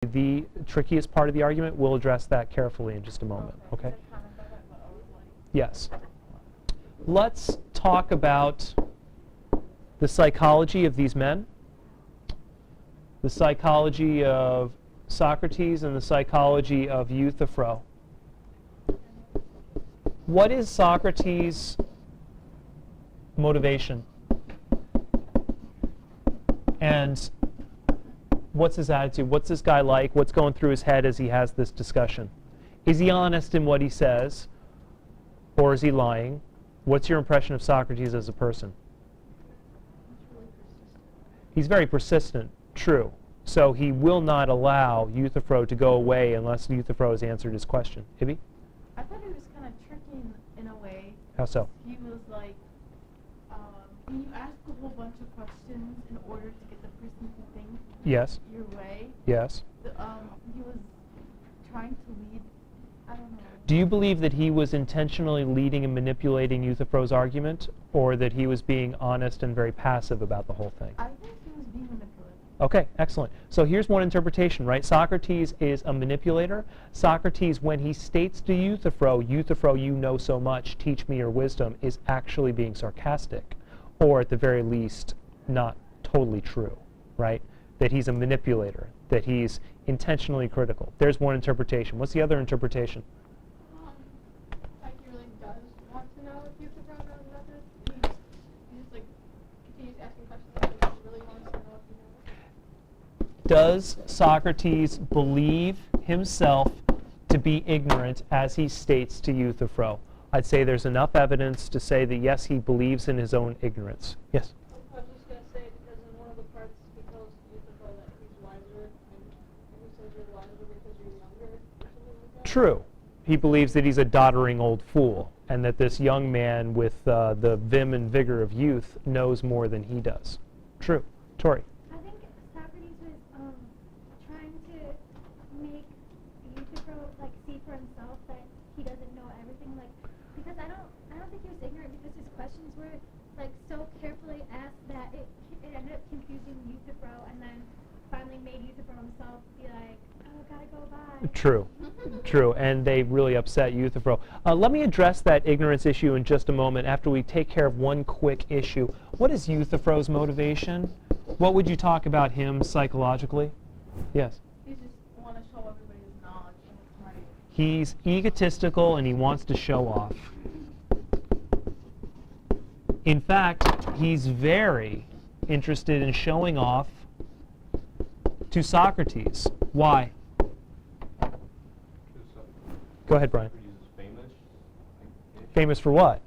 the trickiest part of the argument. We'll address that carefully in just a moment. Okay? Yes. Let's talk about the psychology of these men, the psychology of Socrates, and the psychology of Euthyphro. What is Socrates' motivation? And what's his attitude? What's this guy like? What's going through his head as he has this discussion? Is he honest in what he says? Or is he lying? What's your impression of Socrates as a person? He's very persistent. True. So he will not allow Euthyphro to go away unless Euthyphro has answered his question. Ibby? I thought he was kind of tricky in a way. How so? He was like, when you ask a whole bunch of questions in order to get the person to think Yes. your way, Yes. He was trying to lead, I don't know. Do you believe that he was intentionally leading and manipulating Euthyphro's argument, or that he was being honest and very passive about the whole thing? I think he was being manipulative. Okay, excellent. So here's one interpretation, right? Socrates is a manipulator. Socrates, when he states to Euthyphro, Euthyphro, you know so much, teach me your wisdom, is actually being sarcastic, or at the very least, not totally true, right? That he's a manipulator, that he's intentionally critical. There's one interpretation. What's the other interpretation? Like he really does want to know if Euthyphro knows about this. He just like continues asking questions and he really wants to know if he knows. Does Socrates believe himself to be ignorant as he states to Euthyphro? I'd say there's enough evidence to say that yes, he believes in his own ignorance. Yes? I was just going to say because in one of the parts he tells Euthyphro that he's wiser and he says you're wiser because you're younger or something like that. True. He believes that he's a doddering old fool and that this young man with the vim and vigor of youth knows more than he does. True. Tori? I think Socrates was trying to make Euthyphro like see for himself that he doesn't know everything. Like, because I don't think he was ignorant because his questions were like so carefully asked that it ended up confusing Euthyphro, and then finally made Euthyphro himself be like, oh, gotta go by. True. True. And they really upset Euthyphro. Let me address that ignorance issue in just a moment after we take care of one quick issue. What is Euthyphro's motivation? What would you talk about him psychologically? Yes? He just want to show everybody his knowledge and it's right. He's egotistical and he wants to show off. In fact, he's very interested in showing off to Socrates. Why? Go ahead, Brian. He's famous. Famous for what?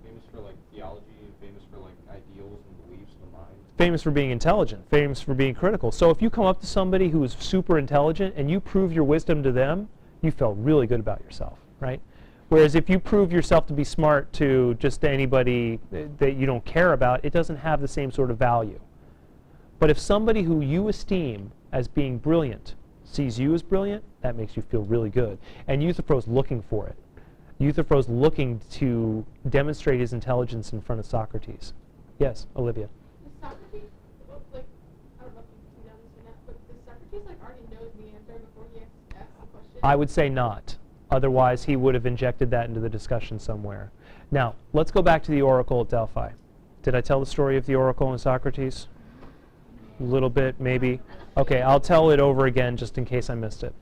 Famous for like theology, famous for like ideals and beliefs in the mind. Famous for being intelligent, famous for being critical. So if you come up to somebody who is super intelligent and you prove your wisdom to them, you feel really good about yourself, right? Whereas if you prove yourself to be smart to just anybody that you don't care about, it doesn't have the same sort of value. But if somebody who you esteem as being brilliant sees you as brilliant, that makes you feel really good. And Euthyphro's looking for it. Euthyphro's looking to demonstrate his intelligence in front of Socrates. Yes, Olivia. Does Socrates, like, I don't know if you know this or not, but does Socrates like already knows the answer before he asks the question? I would say not. Otherwise, he would have injected that into the discussion somewhere. Now, let's go back to the oracle at Delphi. Did I tell the story of the oracle and Socrates? A little bit, maybe. Okay, I'll tell it over again just in case I missed it.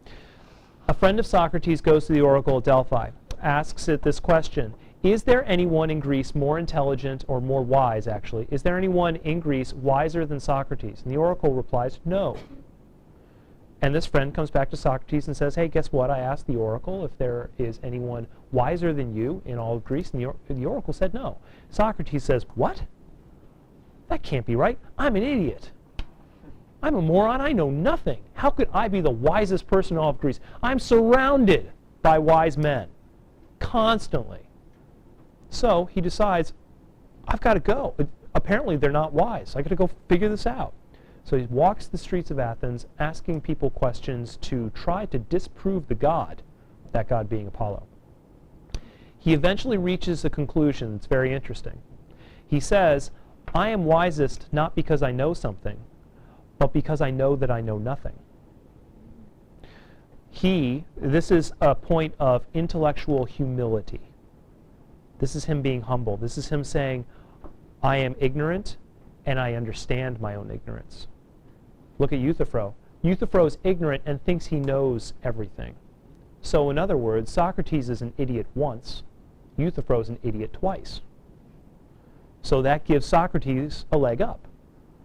A friend of Socrates goes to the oracle at Delphi, asks it this question: is there anyone in Greece more intelligent, or more wise actually? Is there anyone in Greece wiser than Socrates? And the oracle replies, no. And this friend comes back to Socrates and says, hey, guess what? I asked the oracle if there is anyone wiser than you in all of Greece, and the oracle said no. Socrates says, what? That can't be right. I'm an idiot. I'm a moron. I know nothing. How could I be the wisest person in all of Greece? I'm surrounded by wise men constantly. So he decides, I've got to go. Apparently they're not wise. I've got to go figure this out. So he walks the streets of Athens asking people questions to try to disprove the god, that god being Apollo. He eventually reaches a conclusion that's very interesting. He says, I am wisest not because I know something, but because I know that I know nothing. This is a point of intellectual humility. This is him being humble. This is him saying, I am ignorant and I understand my own ignorance. Look at Euthyphro. Euthyphro is ignorant and thinks he knows everything. So in other words, Socrates is an idiot once, Euthyphro is an idiot twice. So that gives Socrates a leg up.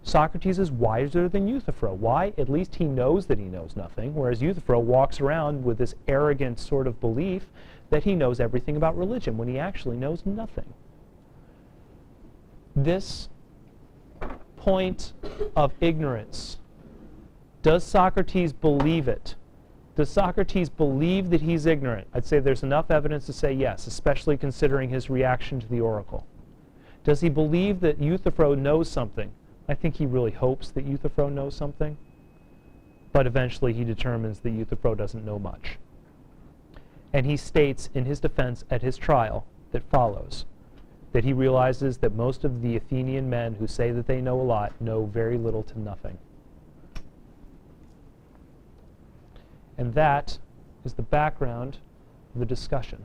Socrates is wiser than Euthyphro. Why? At least he knows that he knows nothing, whereas Euthyphro walks around with this arrogant sort of belief that he knows everything about religion when he actually knows nothing. This point of ignorance, does Socrates believe it? Does Socrates believe that he's ignorant? I'd say there's enough evidence to say yes, especially considering his reaction to the oracle. Does he believe that Euthyphro knows something? I think he really hopes that Euthyphro knows something, but eventually he determines that Euthyphro doesn't know much. And he states in his defense at his trial that follows, that he realizes that most of the Athenian men who say that they know a lot know very little to nothing. And that is the background of the discussion.